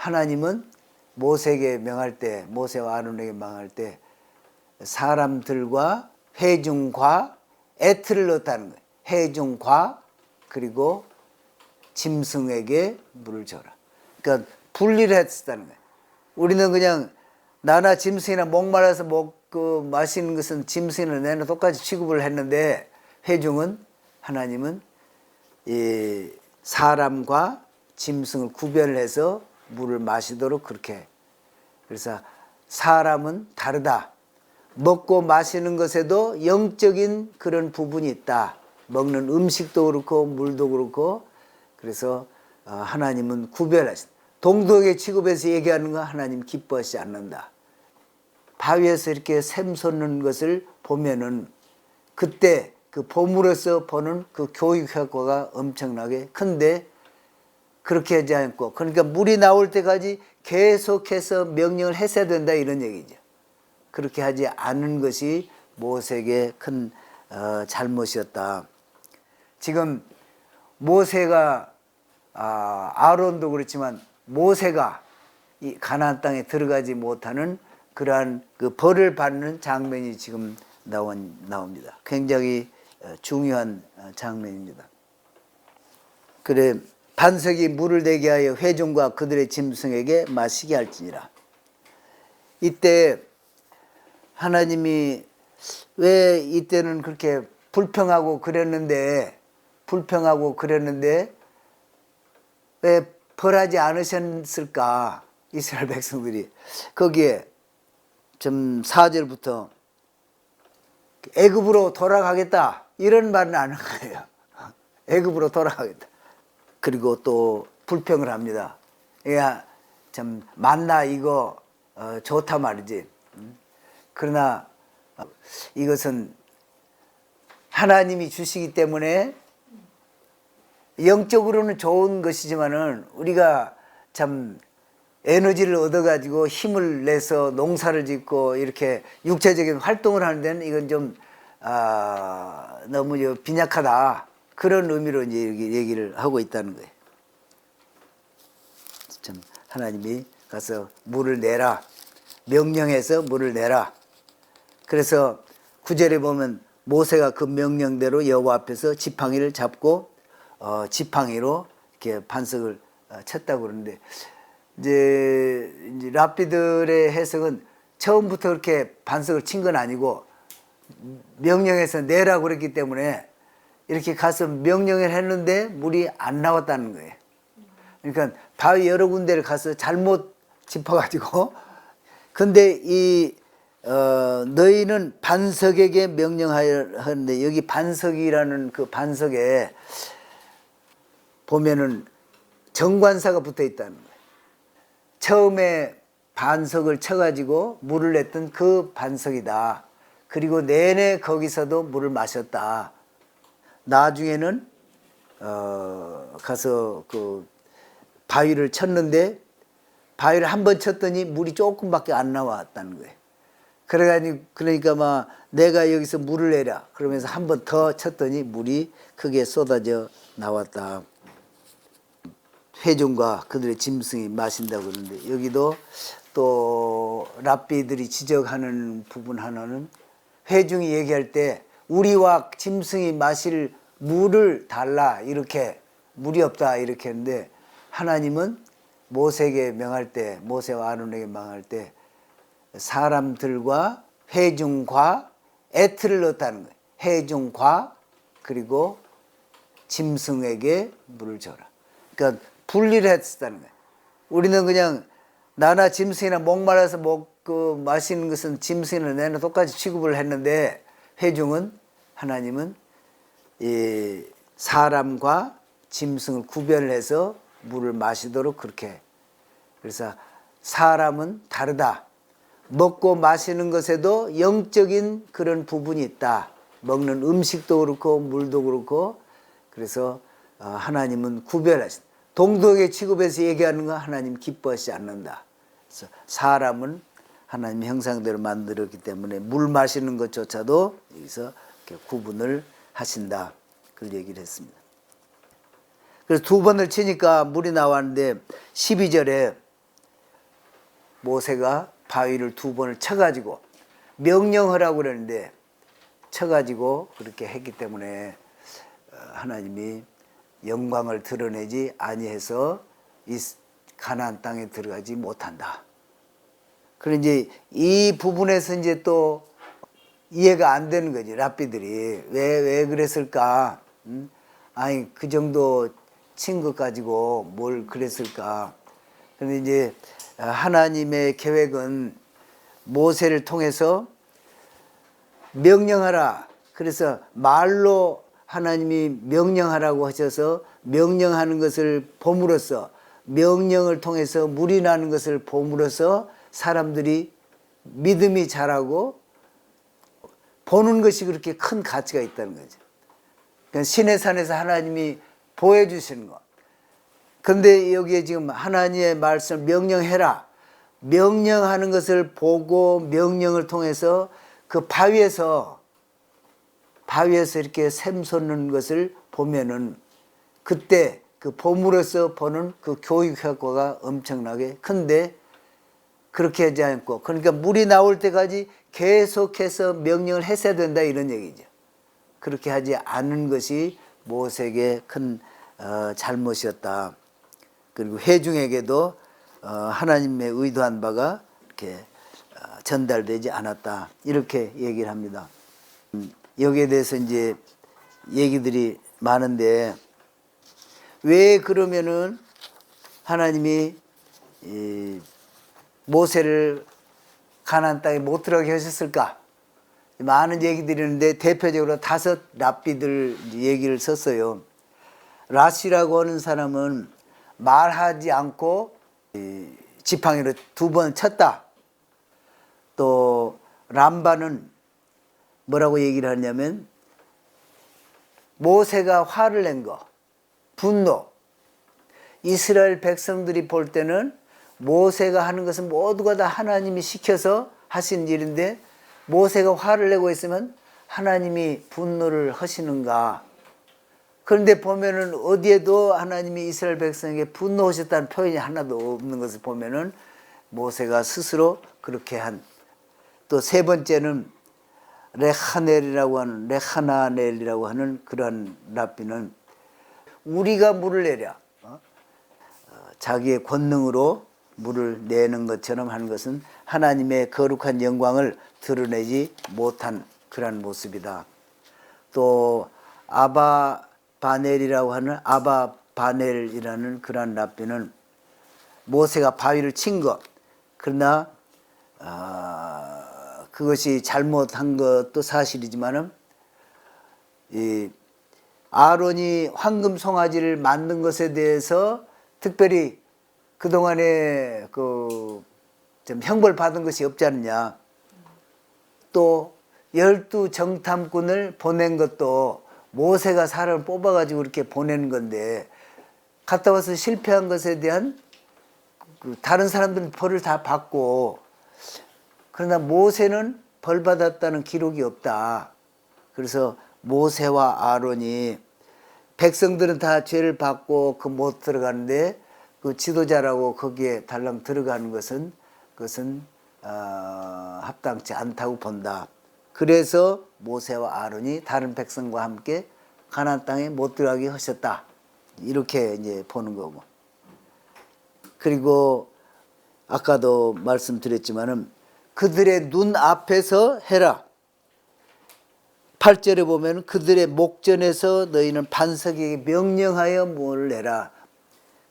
하나님은 모세에게 명할 때, 모세와 아론에게 명할 때 사람들과 회중과 에트를 넣었다는 거예요. 회중과 그리고 짐승에게 물을 줘라. 그러니까 분리를 했다는 거예요. 우리는 그냥 나나 짐승이나 목말라서 마시는 것은 짐승이나 내나 똑같이 취급을 했는데, 회중은 하나님은 이 사람과 짐승을 구별을 해서 물을 마시도록 그렇게. 그래서 사람은 다르다. 먹고 마시는 것에도 영적인 그런 부분이 있다. 먹는 음식도 그렇고 물도 그렇고. 그래서 하나님은 구별하신다. 동독의 취급에서 얘기하는 거 하나님 기뻐하지 않는다. 바위에서 이렇게 샘 솟는 것을 보면은 그때 그 봄으로서 보는 그 교육 효과가 엄청나게 큰데, 그렇게 하지 않고, 그러니까 물이 나올 때까지 계속해서 명령을 했어야 된다, 이런 얘기죠. 그렇게 하지 않은 것이 모세에게 큰 잘못이었다. 지금 모세가 아론도 그렇지만 모세가 이 가나안 땅에 들어가지 못하는 그러한 그 벌을 받는 장면이 지금 나옵니다. 굉장히 중요한 장면입니다. 그래, 반석이 물을 내게 하여 회중과 그들의 짐승에게 마시게 할지니라. 이때 하나님이 왜 이때는 그렇게 불평하고 그랬는데 왜 벌하지 않으셨을까? 이스라엘 백성들이. 거기에 좀 4절부터 애굽으로 돌아가겠다 이런 말은 안 한 거예요. 애굽으로 돌아가겠다. 그리고 또 불평을 합니다. 야, 참 만나 이거 좋다 말이지. 그러나 이것은 하나님이 주시기 때문에 영적으로는 좋은 것이지만은 우리가 참 에너지를 얻어가지고 힘을 내서 농사를 짓고 이렇게 육체적인 활동을 하는 데는 이건 좀 너무 빈약하다, 그런 의미로 이제 얘기를 하고 있다는 거예요. 참 하나님이 가서 물을 내라, 명령해서 물을 내라. 그래서 9절에 보면 모세가 그 명령대로 여호와 앞에서 지팡이를 잡고 지팡이로 이렇게 반석을 쳤다고 그러는데, 이제 랍비들의 해석은 처음부터 그렇게 반석을 친 건 아니고 명령해서 내라고 그랬기 때문에 이렇게 가서 명령을 했는데 물이 안 나왔다는 거예요. 그러니까 바위 여러 군데를 가서 잘못 짚어가지고, 근데 너희는 반석에게 명령하였는데, 여기 반석이라는 그 반석에 보면은 정관사가 붙어 있다는 거예요. 처음에 반석을 쳐가지고 물을 냈던 그 반석이다. 그리고 내내 거기서도 물을 마셨다. 나중에는 가서 그 바위를 쳤는데, 바위를 한 번 쳤더니 물이 조금밖에 안 나왔다는 거예요. 그러니까 막 내가 여기서 물을 내라 그러면서 한 번 더 쳤더니 물이 크게 쏟아져 나왔다. 회중과 그들의 짐승이 마신다고 그러는데, 여기도 또 랍비들이 지적하는 부분 하나는, 회중이 얘기할 때 우리와 짐승이 마실 물을 달라, 이렇게 물이 없다 이렇게 했는데, 하나님은 모세에게 명할 때, 모세와 아론에게 명할 때 사람들과 회중과 에트를 넣었다는 거예요. 회중과 그리고 짐승에게 물을 줘라. 그러니까 분리를 했다는 거예요. 우리는 그냥 나나 짐승이나 목말라서 마시는 것은 짐승이나 내나 똑같이 취급을 했는데, 회중은 하나님은 이 사람과 짐승을 구별을 해서 물을 마시도록 그렇게. 그래서 사람은 다르다. 먹고 마시는 것에도 영적인 그런 부분이 있다. 먹는 음식도 그렇고 물도 그렇고. 그래서 하나님은 구별하신다. 동독의 취급에서 얘기하는 거 하나님 기뻐하지 않는다. 그래서 사람은 하나님 형상대로 만들었기 때문에 물 마시는 것조차도 여기서 이렇게 구분을 하신다. 그걸 얘기를 했습니다. 그래서 두 번을 치니까 물이 나왔는데 12절에 모세가 바위를 2번을 쳐가지고 명령하라고 그러는데 쳐가지고 그렇게 했기 때문에 하나님이 영광을 드러내지 아니해서 이 가나안 땅에 들어가지 못한다. 그런데 이제 이 부분에서 이제 또 이해가 안 되는 거지. 랍비들이 왜 그랬을까? 아니 그 정도 친 것 가지고 뭘 그랬을까? 그런데 이제 하나님의 계획은 모세를 통해서 명령하라. 그래서 말로 하나님이 명령하라고 하셔서 명령하는 것을 봄으로써 명령을 통해서 물이 나는 것을 봄으로써 사람들이 믿음이 자라고 보는 것이 그렇게 큰 가치가 있다는 거죠. 그러니까 신의 산에서 하나님이 보여주시는 것. 그런데 여기에 지금 하나님의 말씀을 명령해라. 명령하는 것을 보고 명령을 통해서 그 바위에서 이렇게 샘솟는 것을 보면은 그때 그 봄으로서 보는 그 교육 효과가 엄청나게 큰데 그렇게 하지 않고 그러니까 물이 나올 때까지 계속해서 명령을 했어야 된다 이런 얘기죠. 그렇게 하지 않은 것이 모세에게 큰 잘못이었다. 그리고 회중에게도 하나님의 의도한 바가 이렇게 전달되지 않았다. 이렇게 얘기를 합니다. 여기에 대해서 이제 얘기들이 많은데 왜 그러면은 하나님이 모세를 가나안 땅에 못 들어가게 하셨을까? 많은 얘기들이 있는데 대표적으로 5 랍비들 얘기를 썼어요. 라시라고 하는 사람은 말하지 않고 지팡이로 2번 쳤다. 또 람바는 뭐라고 얘기를 하냐면 모세가 화를 낸 거, 분노. 이스라엘 백성들이 볼 때는 모세가 하는 것은 모두가 다 하나님이 시켜서 하신 일인데 모세가 화를 내고 있으면 하나님이 분노를 하시는가. 그런데 보면은 어디에도 하나님이 이스라엘 백성에게 분노하셨다는 표현이 하나도 없는 것을 보면은 모세가 스스로 그렇게 한. 또 3번째는 레하나넬이라고 하는 그런 랍비는 우리가 물을 내랴. 자기의 권능으로 물을 내는 것처럼 하는 것은 하나님의 거룩한 영광을 드러내지 못한 그런 모습이다. 또 아바바넬이라고 하는 아바바넬이라는 그런 랍비는 모세가 바위를 친 것, 그러나 그것이 잘못한 것도 사실이지만은 이 아론이 황금 송아지를 만든 것에 대해서 특별히 그동안에 좀 형벌 받은 것이 없지 않느냐. 또 12 정탐꾼을 보낸 것도 모세가 사람을 뽑아가지고 이렇게 보내는 건데 갔다 와서 실패한 것에 대한 다른 사람들은 벌을 다 받고 그러나 모세는 벌 받았다는 기록이 없다. 그래서 모세와 아론이 백성들은 다 죄를 받고 못 들어가는데 그 지도자라고 거기에 달랑 들어가는 것은 그것은 합당치 않다고 본다. 그래서 모세와 아론이 다른 백성과 함께 가나안 땅에 못 들어가게 하셨다. 이렇게 이제 보는 거고. 그리고 아까도 말씀드렸지만은 그들의 눈 앞에서 해라. 8절에 보면 그들의 목전에서 너희는 반석에게 명령하여 물을 내라.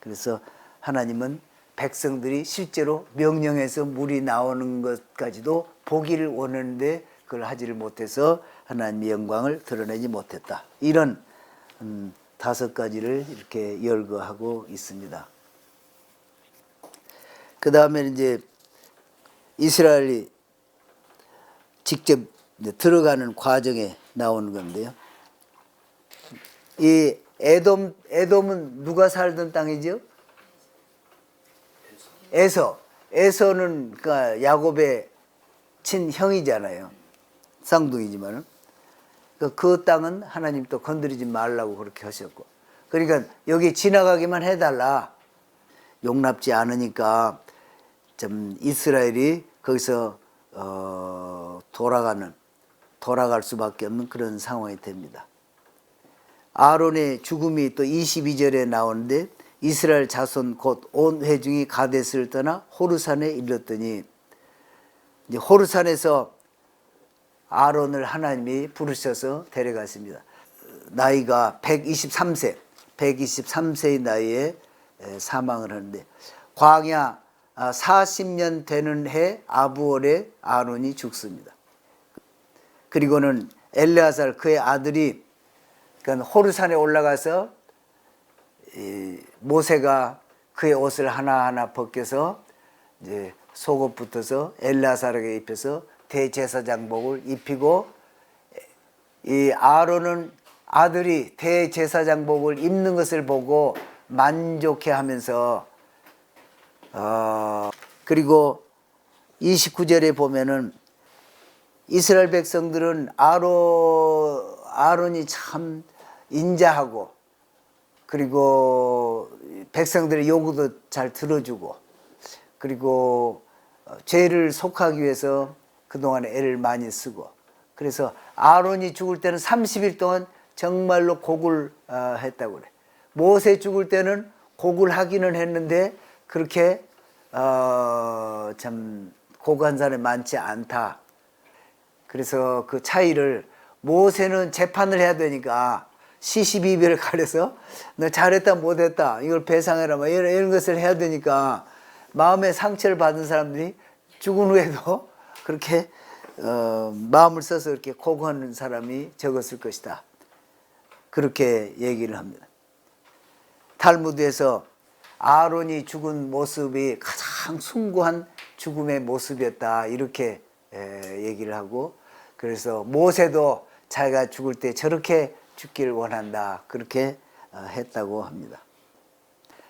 그래서 하나님은 백성들이 실제로 명령해서 물이 나오는 것까지도 보기를 원하는데 그걸 하지를 못해서 하나님의 영광을 드러내지 못했다. 이런 5가지를 이렇게 열거하고 있습니다. 그 다음에 이제 이스라엘이 직접 들어가는 과정에 나오는 건데요. 이 에돔은 누가 살던 땅이죠? 에서는 그러니까 야곱의 친형이잖아요. 쌍둥이지만은 그 땅은 하나님 또 건드리지 말라고 그렇게 하셨고, 그러니까 여기 지나가기만 해달라. 용납지 않으니까 좀 이스라엘이 거기서 돌아갈 수밖에 없는 그런 상황이 됩니다. 아론의 죽음이 또 22절에 나오는데 이스라엘 자손 곧 온 회중이 가데스를 떠나 호르산에 이르렀더니 이제 호르산에서 아론을 하나님이 부르셔서 데려갔습니다. 나이가 123세의 나이에 사망을 하는데 광야 40년 되는 해 아부월에 아론이 죽습니다. 그리고는 엘르아살 그의 아들이 그러니까 호르산에 올라가서 모세가 그의 옷을 하나하나 벗겨서 이제 속옷 붙어서 엘르아살에게 입혀서 대제사장복을 입히고 이 아론은 아들이 대제사장복을 입는 것을 보고 만족해하면서 그리고 29절에 보면은 이스라엘 백성들은 아론이 참 인자하고 그리고 백성들의 요구도 잘 들어주고 그리고 죄를 속하기 위해서 그동안에 애를 많이 쓰고 그래서 아론이 죽을 때는 30일 동안 정말로 곡을 했다고 그래. 모세 죽을 때는 곡을 하기는 했는데 그렇게 참 곡한 사람이 많지 않다. 그래서 그 차이를 모세는 재판을 해야 되니까 시시비비를 가려서 너 잘했다 못했다 이걸 배상해라 뭐 이런 것을 해야 되니까 마음의 상처를 받은 사람들이 죽은 후에도 그렇게 마음을 써서 이렇게 곡하는 사람이 적었을 것이다. 그렇게 얘기를 합니다. 탈무드에서 아론이 죽은 모습이 가장 숭고한 죽음의 모습이었다 이렇게 얘기를 하고 그래서 모세도 자기가 죽을 때 저렇게 죽기를 원한다 그렇게 했다고 합니다.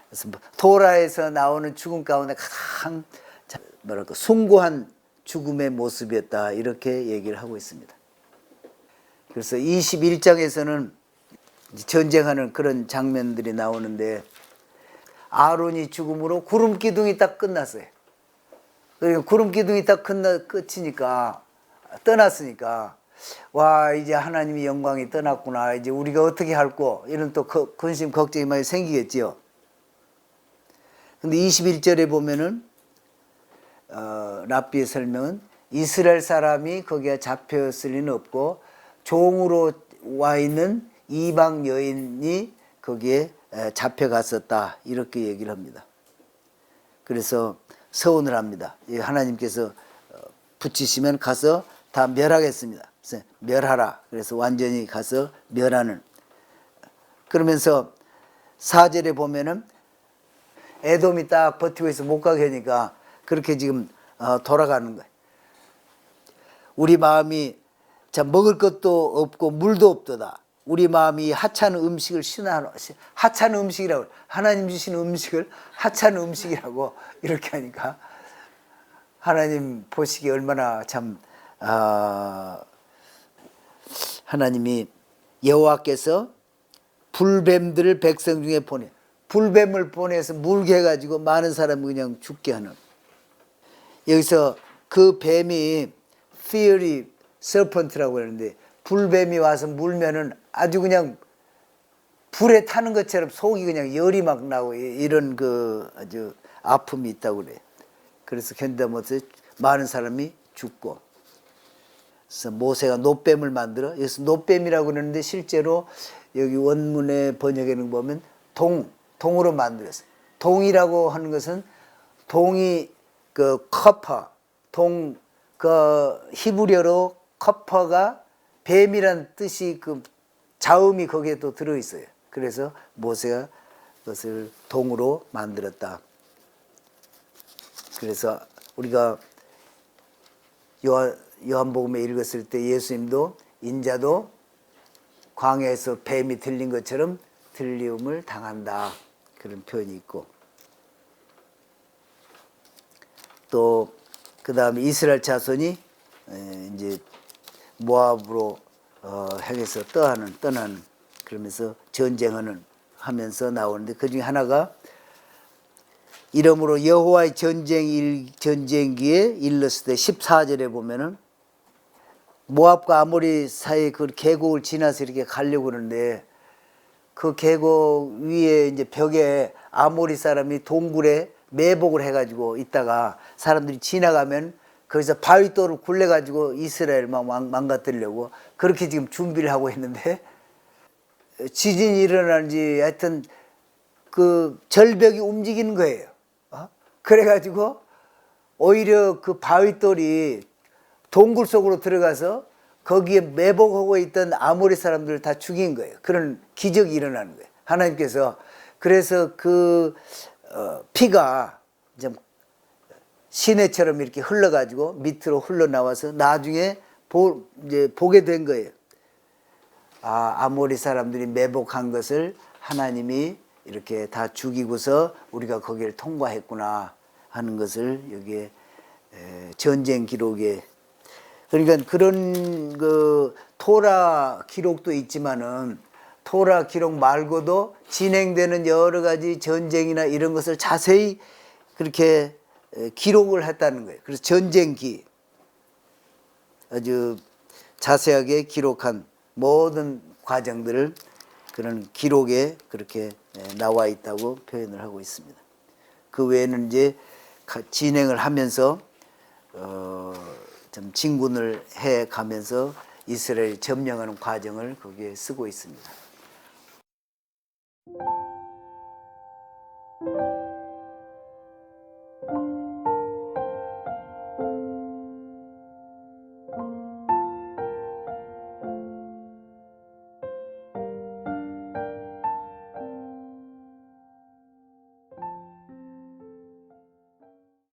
그래서 토라에서 나오는 죽음 가운데 가장 뭐랄까 숭고한 죽음의 모습이었다 이렇게 얘기를 하고 있습니다. 그래서 21장에서는 전쟁하는 그런 장면들이 나오는데 아론이 죽음으로 구름 기둥이 딱 끝났어요. 그리고 구름 기둥이 딱 끝이니까 떠났으니까 와 이제 하나님의 영광이 떠났구나 이제 우리가 어떻게 할꼬 이런 또 근심 걱정이 많이 생기겠지요. 근데 21절에 보면은 랍비의 설명은 이스라엘 사람이 거기에 잡혔을 리는 없고 종으로 와 있는 이방 여인이 거기에 잡혀갔었다 이렇게 얘기를 합니다. 그래서 서원을 합니다. 하나님께서 붙이시면 가서 다 멸하겠습니다. 그래서 멸하라. 그래서 완전히 가서 멸하는. 그러면서 4절에 보면은 에돔이 딱 버티고 있어 못 가게 하니까 그렇게 지금 돌아가는 거예요. 우리 마음이 자 먹을 것도 없고 물도 없도다. 우리 마음이 하찮은 음식을 하찮은 음식이라고 하나님 주신 음식을 하찮은 음식이라고 이렇게 하니까 하나님 보시기에 얼마나 참 하나님이 여호와께서 불뱀들을 백성 중에 불뱀을 보내서 물게 해가지고 많은 사람이 그냥 죽게 하는 여기서 그 뱀이 fiery serpent라고 하는데 불뱀이 와서 물면은 아주 그냥 불에 타는 것처럼 속이 그냥 열이 막 나고 이런 그 아주 아픔이 있다고 그래. 그래서 견디다 못해 많은 사람이 죽고. 그래서 모세가 놋뱀을 만들어 여기서 놋뱀이라고 그러는데 실제로 여기 원문의 번역에는 보면 동으로 만들었어요. 동이라고 하는 것은 동이 그 커퍼 그 히브리어로 커퍼가 뱀이란 뜻이 그 자음이 거기에 또 들어 있어요. 그래서 모세가 그것을 동으로 만들었다. 그래서 우리가 요한복음에 읽었을 때 예수님도 인자도 광야에서 뱀이 들린 것처럼 들림을 당한다. 그런 표현이 있고 또 그 다음에 이스라엘 자손이 이제 모압으로 향해서 떠나는 그러면서 전쟁하는 하면서 나오는데 그 중에 하나가 이러므로 여호와의 전쟁기에 일렀을 때 14절에 보면은 모압과 아모리 사이 그 계곡을 지나서 이렇게 가려고 그러는데 그 계곡 위에 이제 벽에 아모리 사람이 동굴에 매복을 해가지고 있다가 사람들이 지나가면 거기서 바위돌을 굴려가지고 이스라엘 망가뜨리려고 그렇게 지금 준비를 하고 있는데 지진이 일어나는지 하여튼 그 절벽이 움직이는 거예요. 그래가지고 오히려 그 바위돌이 동굴 속으로 들어가서 거기에 매복하고 있던 아모리 사람들을 다 죽인 거예요. 그런 기적이 일어나는 거예요. 하나님께서 그래서 그 피가 좀 시내처럼 이렇게 흘러가지고 밑으로 흘러나와서 나중에 이제 보게 된 거예요. 아모리 사람들이 매복한 것을 하나님이 이렇게 다 죽이고서 우리가 거기를 통과했구나 하는 것을 여기에 전쟁 기록에, 그러니까 그런 그 토라 기록도 있지만은 토라 기록 말고도 진행되는 여러 가지 전쟁이나 이런 것을 자세히 그렇게 기록을 했다는 거예요. 그래서 전쟁기 아주 자세하게 기록한 모든 과정들을 그런 기록에 그렇게 나와 있다고 표현을 하고 있습니다. 그 외에는 이제 진행을 하면서 좀 진군을 해 가면서 이스라엘 점령하는 과정을 거기에 쓰고 있습니다.